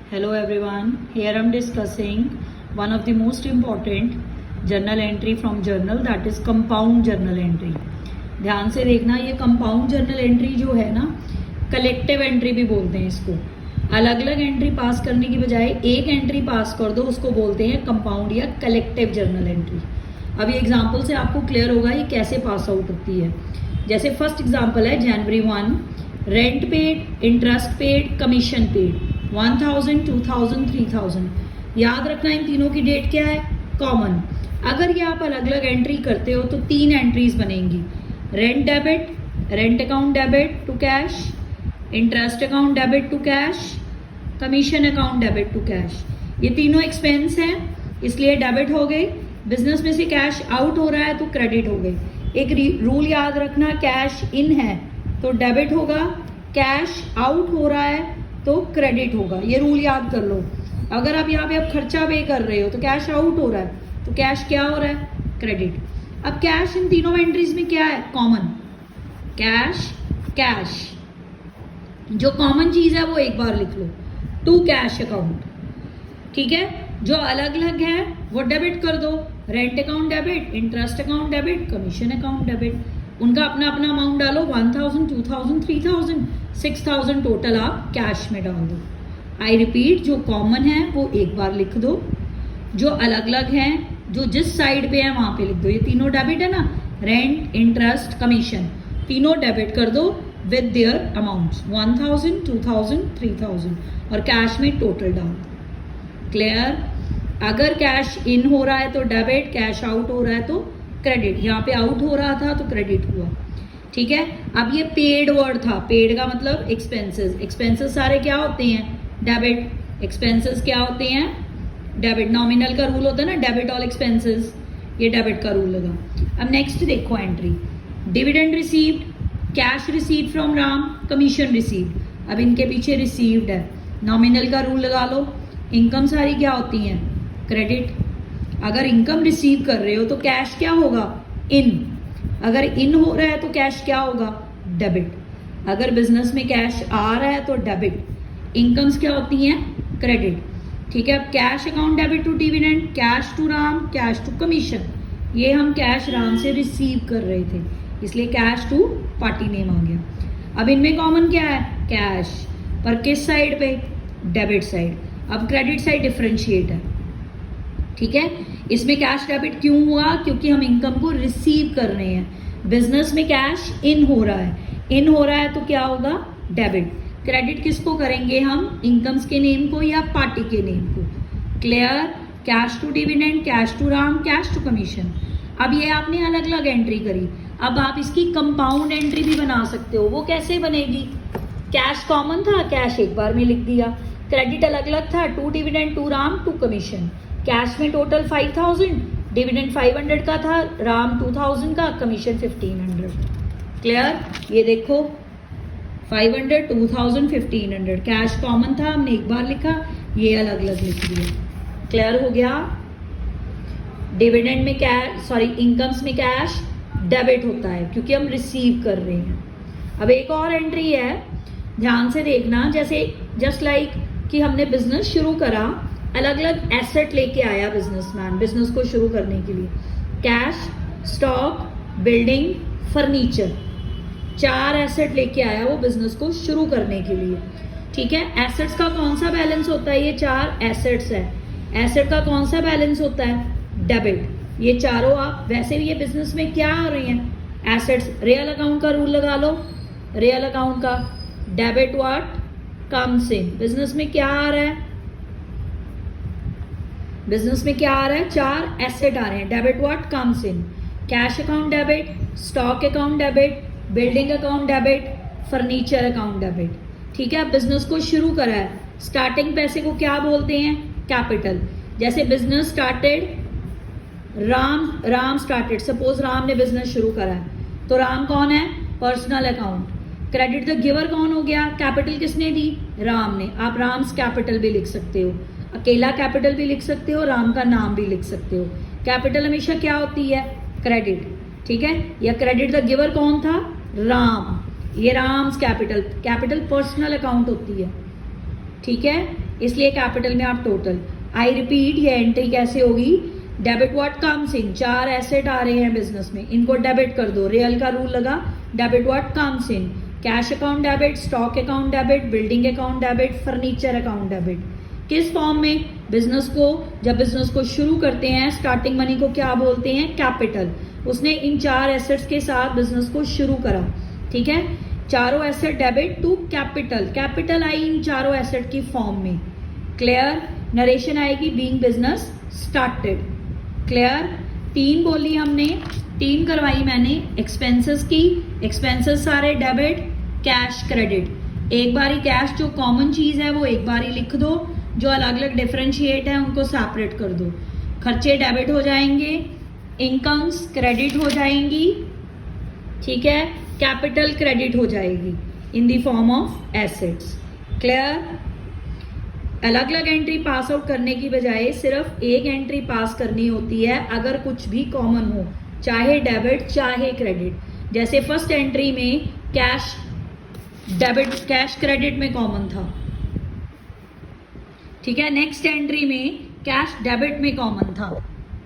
Hello everyone, here I am discussing one of the most important journal entry from journal, that is compound journal entry. ध्यान से देखना, ये compound journal entry जो है ना, collective entry भी बोलते हैं इसको। अलग अलग एंट्री पास करने की बजाय एक एंट्री पास कर दो, उसको बोलते हैं कंपाउंड या कलेक्टिव जर्नल एंट्री। अब ये एग्जाम्पल से आपको क्लियर होगा ये कैसे पास आउट होती है। जैसे फर्स्ट एग्जाम्पल है जनवरी 1, rent paid, interest paid, commission paid, 1000, 2000, 3000। याद रखना इन तीनों की डेट क्या है, कॉमन। अगर ये आप अलग अलग एंट्री करते हो तो 3 एंट्रीज बनेंगी। Rent debit, rent account debit to cash, interest account debit to cash, commission account debit to cash. ये तीनों एक्सपेंस हैं इसलिए डेबिट हो गए। बिजनेस में से कैश आउट हो रहा है तो क्रेडिट हो गई। एक रूल याद रखना, कैश इन है तो डेबिट होगा, कैश आउट हो रहा है तो क्रेडिट होगा। ये रूल याद कर लो। अगर आप यहाँ पे खर्चा पे कर रहे हो तो कैश आउट हो रहा है तो कैश क्या हो रहा है, क्रेडिट। अब कैश इन तीनों एंट्रीज में क्या है, कॉमन। कैश, कैश जो कॉमन चीज है वो एक बार लिख लो, टू कैश अकाउंट। ठीक है, जो अलग अलग है वो डेबिट कर दो। Rent account debit, interest account debit, commission account debit. उनका अपना अपना अमाउंट डालो, 1000, 2000, 3000, 6000 टोटल आप कैश में डाल दो। आई रिपीट, जो कॉमन है वो एक बार लिख दो, जो अलग अलग हैं जो जिस साइड पे है वहां पे लिख दो। ये तीनों डेबिट है ना, रेंट, इंटरेस्ट, कमीशन, तीनों डेबिट कर दो विद देयर अमाउंट्स, 1000, 2000, 3000, और कैश में टोटल डाल दो। क्लियर। अगर कैश इन हो रहा है तो डेबिट, कैश आउट हो रहा है तो क्रेडिट। यहाँ पे आउट हो रहा था तो क्रेडिट हुआ। ठीक है, अब ये पेड वर्ड था, पेड का मतलब एक्सपेंसेस। एक्सपेंसेस सारे क्या होते हैं, डेबिट। एक्सपेंसेस क्या होते हैं, डेबिट। नॉमिनल का रूल होता है ना, डेबिट ऑल एक्सपेंसेस, ये डेबिट का रूल लगा। अब नेक्स्ट देखो entry, dividend received, cash received from Ram, commission received. अब इनके पीछे रिसीव्ड है, नॉमिनल का रूल लगा लो। इनकम सारी क्या होती हैं, क्रेडिट। अगर इनकम रिसीव कर रहे हो तो कैश क्या होगा, इन। अगर इन हो रहा है तो कैश क्या होगा, डेबिट। अगर बिजनेस में कैश आ रहा है तो डेबिट। इनकम्स क्या होती हैं, क्रेडिट। ठीक है, अब cash account debit to dividend, cash to Ram, cash to commission. ये हम कैश राम से रिसीव कर रहे थे इसलिए कैश टू पार्टी नेम आ गया। अब इनमें कॉमन क्या है, कैश, पर किस साइड पे, डेबिट साइड। अब क्रेडिट साइड डिफरेंशिएट है। ठीक है, इसमें कैश डेबिट क्यों हुआ, क्योंकि हम इनकम को रिसीव कर रहे हैं। बिजनेस में कैश इन हो रहा है, इन हो रहा है तो क्या होगा, डेबिट। क्रेडिट किसको करेंगे हम, इनकम्स के नेम को या पार्टी के नेम को। Clear. Cash to dividend, cash to Ram, cash to commission. अब ये आपने अलग अलग एंट्री करी। अब आप इसकी कंपाउंड एंट्री भी बना सकते हो। वो कैसे बनेगी, कैश कॉमन था, कैश एक बार में लिख दिया। क्रेडिट अलग अलग था, to dividend, to Ram, to commission. Cash में टोटल 5000, डिविडेंड 500 का था, राम 2000 का, कमीशन 1500। क्लियर। ये देखो 500, 2000, 1500। कैश कॉमन था, हमने एक बार लिखा, ये अलग अलग लिख दिया। क्लियर हो गया। डिविडेंड में कैश, सॉरी इनकम्स में कैश डेबिट होता है क्योंकि हम रिसीव कर रहे हैं। अब एक और एंट्री है, ध्यान से देखना। जैसे जस्ट लाइक कि हमने बिजनेस शुरू करा, अलग अलग एसेट लेके आया बिजनेसमैन बिजनेस को शुरू करने के लिए। Cash, stock, building, furniture, 4 asset लेके आया वो बिजनेस को शुरू करने के लिए। ठीक है, एसेट्स का कौन सा बैलेंस होता है, ये 4 एसेट्स है। एसेट का कौन सा बैलेंस होता है, डेबिट। ये चारों आप वैसे भी ये बिजनेस में क्या आ रहे हैं, एसेट्स। रियल अकाउंट का रूल लगा लो, रियल अकाउंट का, debit what comes in. Business में क्या आ रहा है, बिजनेस में क्या आ रहा है, 4 एसेट आ रहे हैं, debit what comes in. Cash account debit, stock account debit, building account debit, furniture account debit. ठीक है, बिजनेस को शुरू करा है, स्टार्टिंग पैसे को क्या बोलते हैं, कैपिटल। जैसे business started, Ram started, suppose Ram ने बिजनेस शुरू करा है तो राम कौन है, personal account. Credit the giver कौन हो गया, कैपिटल किसने दी, राम ने। आप राम्स कैपिटल भी लिख सकते हो, अकेला कैपिटल भी लिख सकते हो, राम का नाम भी लिख सकते हो। कैपिटल हमेशा क्या होती है, क्रेडिट। ठीक है, या क्रेडिट द गिवर कौन था, राम। ये Ram's capital, capital personal account होती है। ठीक है, इसलिए कैपिटल में आप टोटल। आई रिपीट, ये एंट्री कैसे होगी? Debit what comes in, 4 asset आ रहे हैं बिजनेस में, इनको डेबिट कर दो। रियल का रूल लगा, debit what comes in, cash account debit, stock account debit, building account debit, furniture account debit. किस फॉर्म में? बिजनेस को, जब बिजनेस को शुरू करते हैं, स्टार्टिंग मनी को क्या बोलते हैं? कैपिटल। उसने इन 4 एसेट्स के साथ बिजनेस को शुरू करा, ठीक है। चारों asset debit to capital, capital आई इन चारों एसेट की फॉर्म में। क्लियर? नरेशन आएगी बीइंग बिजनेस स्टार्टेड। क्लियर? 3 बोली हमने, 3 करवाई मैंने। एक्सपेंसेस की, एक्सपेंसेस सारे डेबिट, कैश क्रेडिट। एक बारी कैश जो कॉमन चीज है वो एक बारी लिख दो, जो अलग अलग डिफरेंशिएट है उनको सेपरेट कर दो। खर्चे डेबिट हो जाएंगे, इनकम्स क्रेडिट हो जाएंगी, ठीक है, कैपिटल क्रेडिट हो जाएगी in the form of assets. Clear? अलग अलग एंट्री पास आउट करने की बजाय सिर्फ एक एंट्री पास करनी होती है अगर कुछ भी कॉमन हो, चाहे डेबिट चाहे क्रेडिट। जैसे फर्स्ट एंट्री में कैश डेबिट, कैश क्रेडिट में कॉमन था, ठीक है। नेक्स्ट एंट्री में कैश डेबिट में कॉमन था,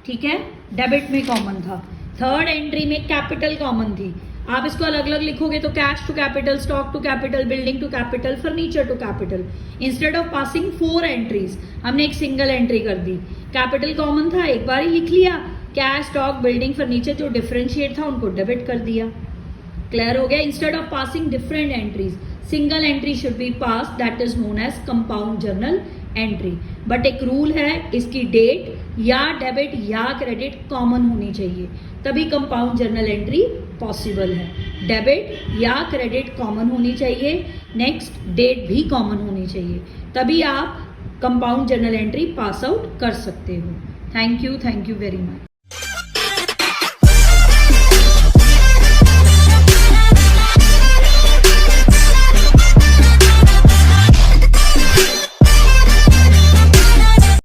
ठीक है, डेबिट में कॉमन था। थर्ड एंट्री में कैपिटल कॉमन थी। आप इसको अलग अलग लिखोगे तो cash to capital, stock to capital, building to capital, furniture to capital. Instead of passing 4 entries हमने एक सिंगल एंट्री कर दी। कैपिटल कॉमन था, एक बार ही लिख लिया, कैश, स्टॉक, बिल्डिंग, फर्नीचर जो डिफरेंशिएट था उनको डेबिट कर दिया। क्लियर हो गया? Instead of passing different entries, single entry should be pass, that is known as compound journal entry. But एक रूल है, इसकी डेट या डेबिट या क्रेडिट कॉमन होनी चाहिए, तभी कंपाउंड जर्नल एंट्री पॉसिबल है। डेबिट या क्रेडिट कॉमन होनी चाहिए, नेक्स्ट डेट भी कॉमन होनी चाहिए, तभी आप compound journal entry pass out कर सकते हो। Thank you very much.